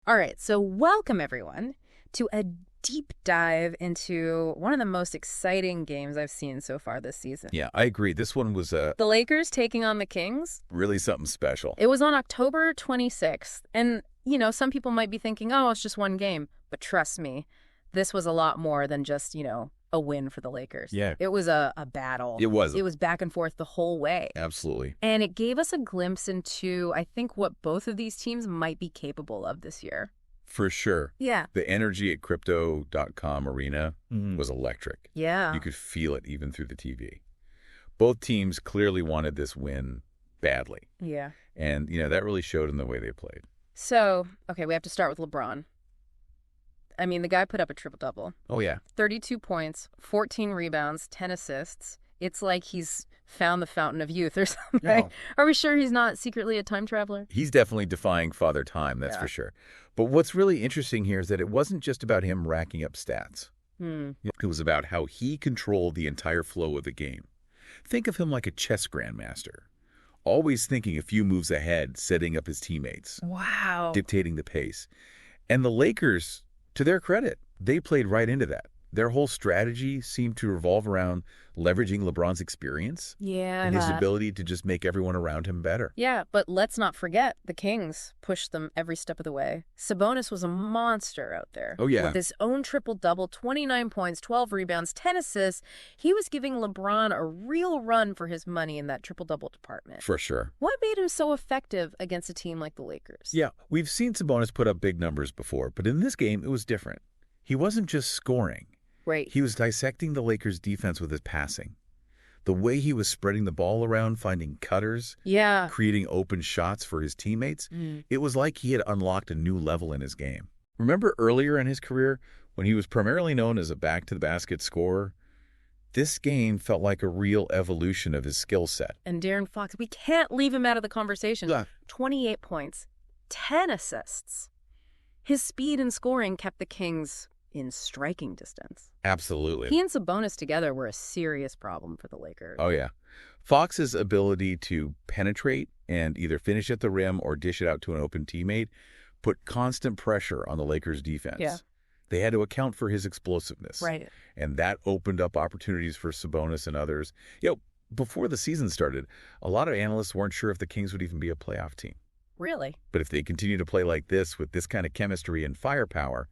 All right, so welcome everyone to a deep dive into one of the most exciting games I've seen so far this season. Yeah, I agree. This one was The Lakers taking on the Kings. really something special. It was on October 26th. And, you know, some people might be thinking, oh, it's just one game. But trust me, this was a lot more than just, a win for the Lakers. Yeah. It was a battle. It was. It was back and forth the whole way. Absolutely. And it gave us a glimpse into, I think, what both of these teams might be capable of this year. For sure. Yeah. The energy at Crypto.com arena was electric. Yeah. You could feel it even through the TV. Both teams clearly wanted this win badly. Yeah. And, that really showed in the way they played. So, okay, we have to start with LeBron. I mean, the guy put up a triple-double. Oh, yeah. 32 points, 14 rebounds, 10 assists. It's like he's found the fountain of youth or something. No. Are we sure he's not secretly a time traveler? He's definitely defying Father Time, that's for sure. But what's really interesting here is that it wasn't just about him racking up stats. It was about how he controlled the entire flow of the game. Think of him like a chess grandmaster, always thinking a few moves ahead, setting up his teammates. Wow. Dictating the pace. And the Lakers, to their credit, they played right into that. Their whole strategy seemed to revolve around leveraging LeBron's experience and his ability to just make everyone around him better. Yeah, but let's not forget the Kings pushed them every step of the way. Sabonis was a monster out there. Oh, yeah. With his own triple-double, 29 points, 12 rebounds, 10 assists. He was giving LeBron a real run for his money in that triple-double department. For sure. What made him so effective against a team like the Lakers? Yeah, we've seen Sabonis put up big numbers before, but in this game, it was different. He wasn't just scoring. Right. He was dissecting the Lakers' defense with his passing. The way he was spreading the ball around, finding cutters, creating open shots for his teammates, it was like he had unlocked a new level in his game. Remember earlier in his career, when he was primarily known as a back-to-the-basket scorer? This game felt like a real evolution of his skill set. And De'Aaron Fox, we can't leave him out of the conversation. 28 points, 10 assists. His speed and scoring kept the Kings in striking distance. Absolutely. He and Sabonis together were a serious problem for the Lakers. Oh, yeah. Fox's ability to penetrate and either finish at the rim or dish it out to an open teammate put constant pressure on the Lakers' defense. Yeah. They had to account for his explosiveness. Right. And that opened up opportunities for Sabonis and others. Before the season started, a lot of analysts weren't sure if the Kings would even be a playoff team. Really? But if they continue to play like this with this kind of chemistry and firepower,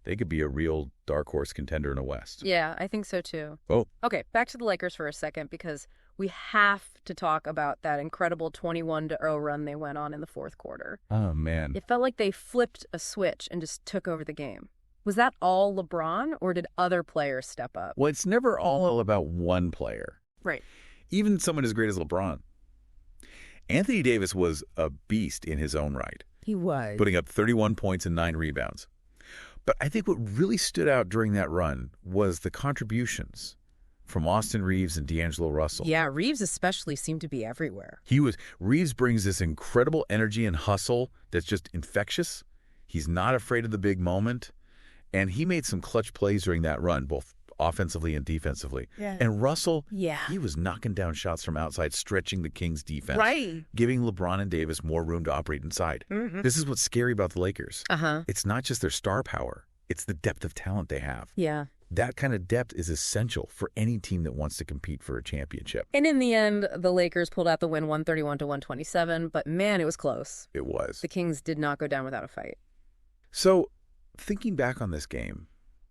they could be a real dark horse contender in the West. Yeah, I think so too. Oh. Okay, back to the Lakers for a second because we have to talk about that incredible 21-0 run they went on in the fourth quarter. Oh, man. It felt like they flipped a switch and just took over the game. Was that all LeBron or did other players step up? Well, it's never all about one player. Right. Even someone as great as LeBron. Anthony Davis was a beast in his own right. He was. Putting up 31 points and 9 rebounds. But I think what really stood out during that run was the contributions from Austin Reeves and D'Angelo Russell. Yeah, Reeves especially seemed to be everywhere. Reeves brings this incredible energy and hustle that's just infectious. He's not afraid of the big moment. And he made some clutch plays during that run, both offensively and defensively. Yeah. And Russell, he was knocking down shots from outside, stretching the Kings' defense. Right. Giving LeBron and Davis more room to operate inside. This is what's scary about the Lakers. It's not just their star power. It's the depth of talent they have. Yeah. That kind of depth is essential for any team that wants to compete for a championship. And in the end, the Lakers pulled out the win 131-127, but man, it was close. It was. The Kings did not go down without a fight. So, thinking back on this game,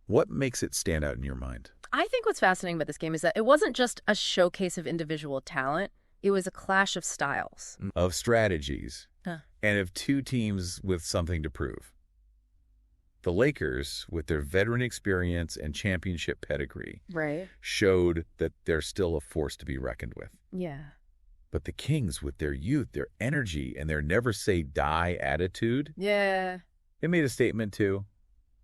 what makes it stand out in your mind? I think what's fascinating about this game is that it wasn't just a showcase of individual talent. It was a clash of styles. Of strategies. And of two teams with something to prove. The Lakers, with their veteran experience and championship pedigree, showed that they're still a force to be reckoned with. Yeah. But the Kings, with their youth, their energy, and their never-say-die attitude, they made a statement, too.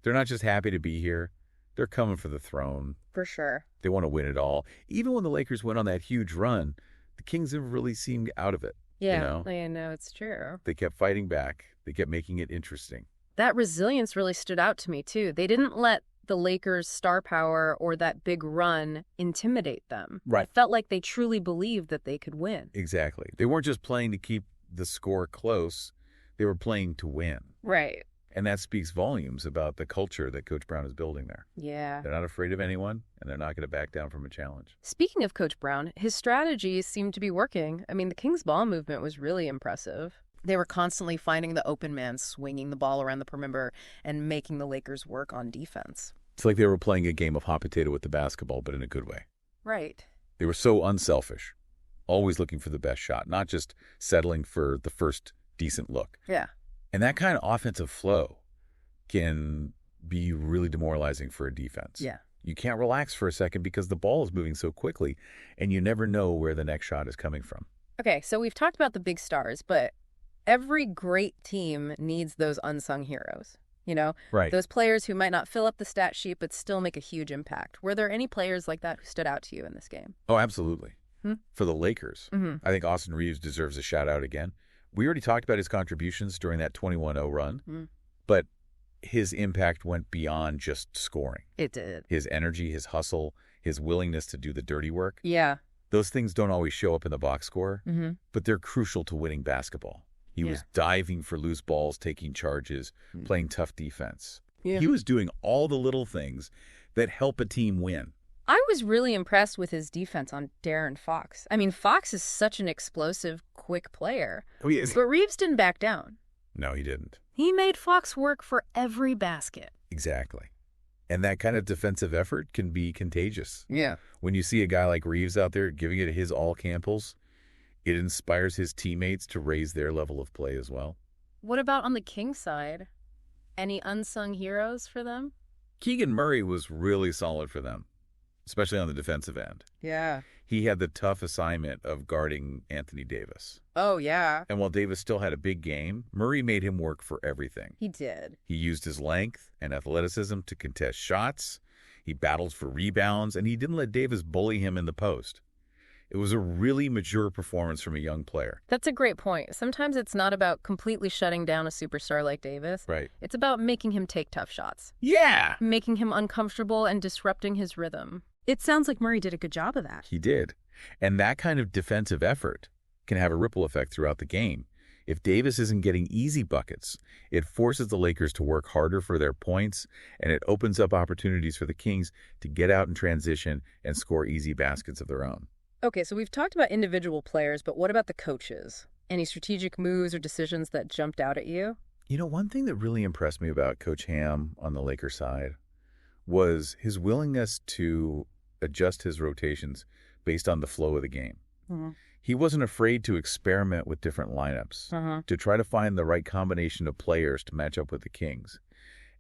They're not just happy to be here. They're coming for the throne. For sure. They want to win it all. Even when the Lakers went on that huge run, the Kings never really seemed out of it. Yeah, I know, it's true. They kept fighting back. They kept making it interesting. That resilience really stood out to me, too. They didn't let the Lakers' star power or that big run intimidate them. Right. It felt like they truly believed that they could win. Exactly. They weren't just playing to keep the score close. They were playing to win. Right. And that speaks volumes about the culture that Coach Brown is building there. Yeah. They're not afraid of anyone, and they're not going to back down from a challenge. Speaking of Coach Brown, his strategies seem to be working. I mean, the Kings ball movement was really impressive. They were constantly finding the open man, swinging the ball around the perimeter, and making the Lakers work on defense. It's like they were playing a game of hot potato with the basketball, but in a good way. Right. They were so unselfish, always looking for the best shot, not just settling for the first decent look. Yeah. And that kind of offensive flow can be really demoralizing for a defense. Yeah. You can't relax for a second because the ball is moving so quickly, and you never know where the next shot is coming from. Okay, so we've talked about the big stars, but every great team needs those unsung heroes, you know? Right. Those players who might not fill up the stat sheet but still make a huge impact. Were there any players like that who stood out to you in this game? Oh, absolutely. For the Lakers, I think Austin Reeves deserves a shout-out again. We already talked about his contributions during that 21-0 run, but his impact went beyond just scoring. It did. His energy, his hustle, his willingness to do the dirty work. Yeah. Those things don't always show up in the box score, but they're crucial to winning basketball. He was diving for loose balls, taking charges, playing tough defense. Yeah. He was doing all the little things that help a team win. I was really impressed with his defense on De'Aaron Fox. I mean, Fox is such an explosive, quick player. Oh, he is. But Reeves didn't back down. No, he didn't. He made Fox work for every basket. Exactly. And that kind of defensive effort can be contagious. Yeah. When you see a guy like Reeves out there giving it his all Campbells, it inspires his teammates to raise their level of play as well. What about on the Kings side? Any unsung heroes for them? Keegan Murray was really solid for them, especially on the defensive end. Yeah. He had the tough assignment of guarding Anthony Davis. Oh, yeah. And while Davis still had a big game, Murray made him work for everything. He did. He used his length and athleticism to contest shots. He battled for rebounds, and he didn't let Davis bully him in the post. It was a really mature performance from a young player. That's a great point. Sometimes it's not about completely shutting down a superstar like Davis. Right. It's about making him take tough shots. Yeah. Making him uncomfortable and disrupting his rhythm. It sounds like Murray did a good job of that. He did. And that kind of defensive effort can have a ripple effect throughout the game. If Davis isn't getting easy buckets, it forces the Lakers to work harder for their points, and it opens up opportunities for the Kings to get out in transition and score easy baskets of their own. Okay, so we've talked about individual players, but what about the coaches? Any strategic moves or decisions that jumped out at you? You know, one thing that really impressed me about Coach Ham on the Lakers side was his willingness to adjust his rotations based on the flow of the game. He wasn't afraid to experiment with different lineups, to try to find the right combination of players to match up with the Kings.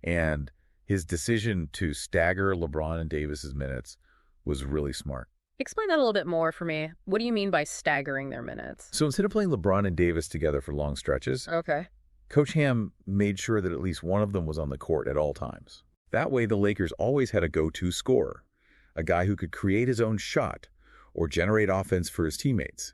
And his decision to stagger LeBron and Davis's minutes was really smart. Explain that a little bit more for me. What do you mean by staggering their minutes? So instead of playing LeBron and Davis together for long stretches, Coach Ham made sure that at least one of them was on the court at all times. That way, the Lakers always had a go-to scorer, a guy who could create his own shot or generate offense for his teammates.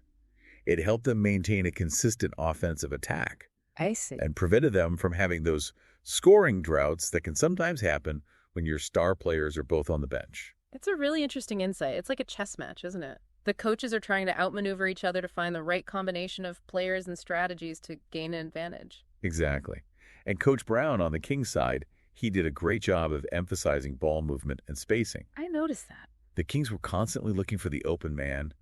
It helped them maintain a consistent offensive attack. I see. And prevented them from having those scoring droughts that can sometimes happen when your star players are both on the bench. It's a really interesting insight. It's like a chess match, isn't it? The coaches are trying to outmaneuver each other to find the right combination of players and strategies to gain an advantage. Exactly. And Coach Brown on the Kings side, he did a great job of emphasizing ball movement and spacing. I noticed that. The Kings were constantly looking for the open man,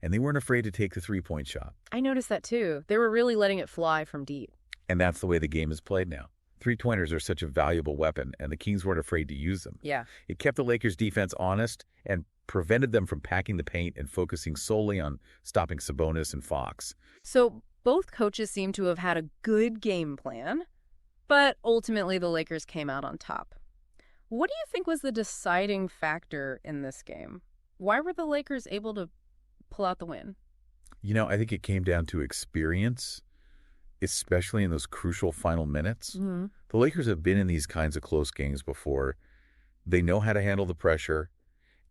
and they weren't afraid to take the three-point shot. I noticed that too. They were really letting it fly from deep. And that's the way the game is played now. Three-pointers are such a valuable weapon, and the Kings weren't afraid to use them. Yeah. It kept the Lakers' defense honest and prevented them from packing the paint and focusing solely on stopping Sabonis and Fox. So both coaches seem to have had a good game plan, but ultimately the Lakers came out on top. What do you think was the deciding factor in this game? Why were the Lakers able to pull out the win? You know, I think it came down to experience, especially in those crucial final minutes. The Lakers have been in these kinds of close games before. They know how to handle the pressure,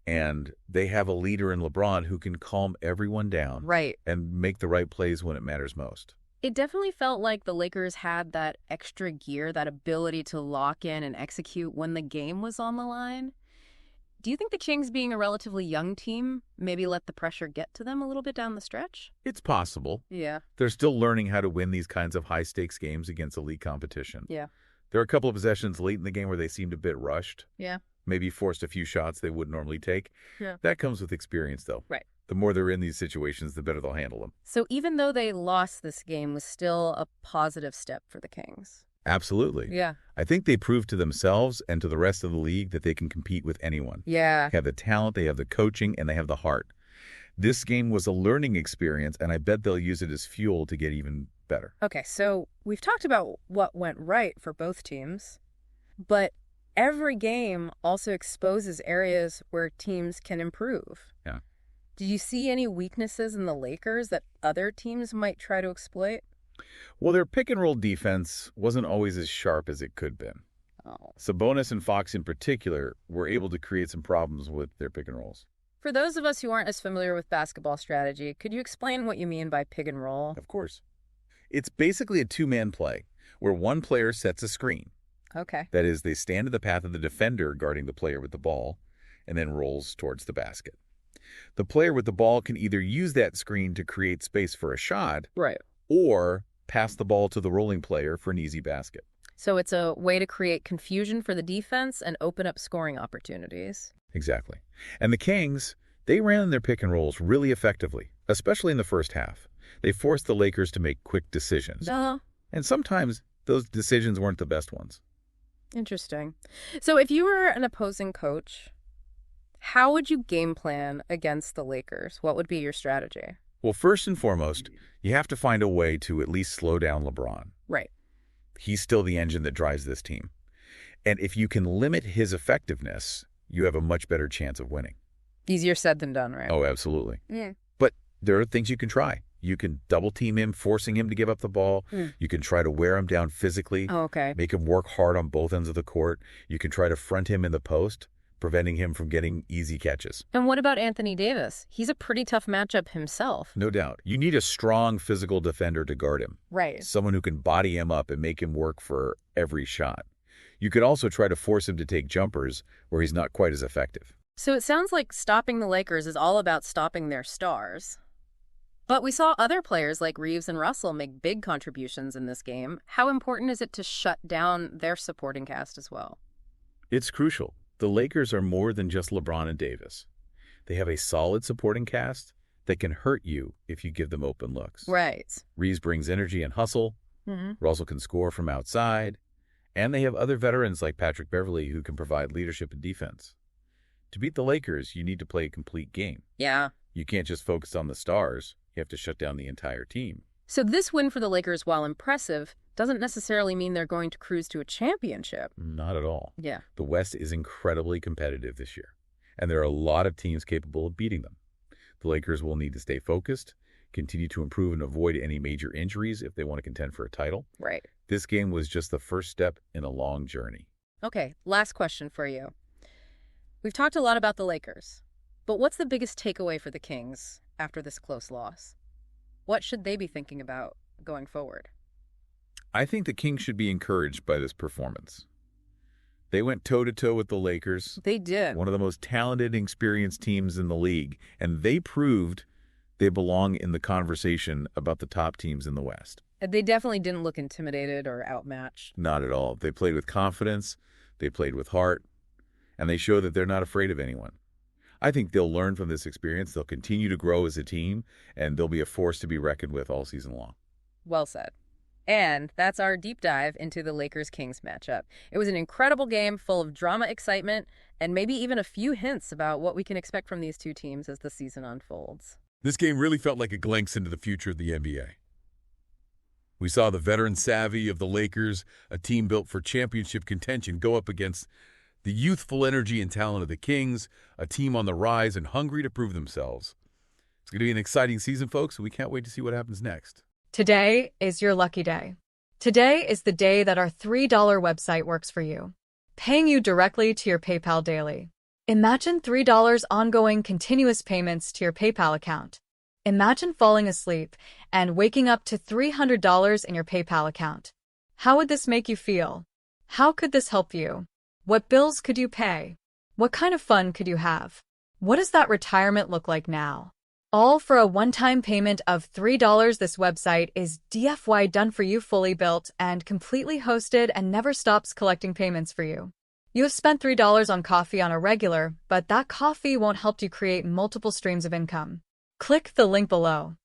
and they have a leader in LeBron who can calm everyone down and make the right plays when it matters most. It definitely felt like the Lakers had that extra gear, that ability to lock in and execute when the game was on the line. Do you think the Kings, being a relatively young team, maybe let the pressure get to them a little bit down the stretch? It's possible. Yeah. They're still learning how to win these kinds of high-stakes games against elite competition. Yeah. There are a couple of possessions late in the game where they seemed a bit rushed. Yeah. Maybe forced a few shots they wouldn't normally take. Yeah. That comes with experience, though. Right. The more they're in these situations, the better they'll handle them. So even though they lost this game, was still a positive step for the Kings. Absolutely. Yeah. I think they proved to themselves and to the rest of the league that they can compete with anyone. Yeah. They have the talent, they have the coaching, and they have the heart. This game was a learning experience, and I bet they'll use it as fuel to get even better. Okay, so we've talked about what went right for both teams, but every game also exposes areas where teams can improve. Yeah. Did you see any weaknesses in the Lakers that other teams might try to exploit? Well, their pick-and-roll defense wasn't always as sharp as it could have been. Oh. Sabonis and Fox in particular were able to create some problems with their pick-and-rolls. For those of us who aren't as familiar with basketball strategy, could you explain what you mean by pick and roll? Of course. It's basically a two-man play where one player sets a screen. Okay. That is, they stand in the path of the defender guarding the player with the ball and then rolls towards the basket. The player with the ball can either use that screen to create space for a shot, right, or pass the ball to the rolling player for an easy basket. So it's a way to create confusion for the defense and open up scoring opportunities. Exactly. And the Kings, they ran their pick and rolls really effectively, especially in the first half. They forced the Lakers to make quick decisions. Uh-huh. And sometimes those decisions weren't the best ones. Interesting. So if you were an opposing coach, how would you game plan against the Lakers? What would be your strategy? Well, first and foremost, you have to find a way to at least slow down LeBron. Right. He's still the engine that drives this team. And if you can limit his effectiveness, you have a much better chance of winning. Easier said than done, right? Oh, absolutely. Yeah. But there are things you can try. You can double team him, forcing him to give up the ball. You can try to wear him down physically. Oh, okay. Make him work hard on both ends of the court. You can try to front him in the post, preventing him from getting easy catches. And what about Anthony Davis? He's a pretty tough matchup himself. No doubt. You need a strong physical defender to guard him. Right. Someone who can body him up and make him work for every shot. You could also try to force him to take jumpers where he's not quite as effective. So it sounds like stopping the Lakers is all about stopping their stars. But we saw other players like Reeves and Russell make big contributions in this game. How important is it to shut down their supporting cast as well? It's crucial. The Lakers are more than just LeBron and Davis. They have a solid supporting cast that can hurt you if you give them open looks. Right. Reeves brings energy and hustle. Russell can score from outside. And they have other veterans like Patrick Beverley who can provide leadership and defense. To beat the Lakers, you need to play a complete game. Yeah. You can't just focus on the stars. You have to shut down the entire team. So this win for the Lakers, while impressive, doesn't necessarily mean they're going to cruise to a championship. Not at all. Yeah. The West is incredibly competitive this year, and there are a lot of teams capable of beating them. The Lakers will need to stay focused, continue to improve and avoid any major injuries if they want to contend for a title. Right. This game was just the first step in a long journey. Okay, last question for you. We've talked a lot about the Lakers, but what's the biggest takeaway for the Kings after this close loss? What should they be thinking about going forward? I think the Kings should be encouraged by this performance. They went toe-to-toe with the Lakers. They did. One of the most talented and experienced teams in the league, and they proved they belong in the conversation about the top teams in the West. They definitely didn't look intimidated or outmatched. Not at all. They played with confidence, they played with heart, and they show that they're not afraid of anyone. I think they'll learn from this experience, they'll continue to grow as a team, and they'll be a force to be reckoned with all season long. Well said. And that's our deep dive into the Lakers-Kings matchup. It was an incredible game full of drama, excitement, and maybe even a few hints about what we can expect from these two teams as the season unfolds. This game really felt like a glimpse into the future of the NBA. We saw the veteran savvy of the Lakers, a team built for championship contention, go up against the youthful energy and talent of the Kings, a team on the rise and hungry to prove themselves. It's going to be an exciting season, folks, and we can't wait to see what happens next. Today is your lucky day. Today is the day that our $3 website works for you, paying you directly to your PayPal daily. Imagine $3 ongoing continuous payments to your PayPal account. Imagine falling asleep and waking up to $300 in your PayPal account. How would this make you feel? How could this help you? What bills could you pay? What kind of fun could you have? What does that retirement look like now? All for a one-time payment of $3. This website is DFY done for you, fully built and completely hosted, and never stops collecting payments for you. You have spent $3 on coffee on a regular, but that coffee won't help you create multiple streams of income. Click the link below.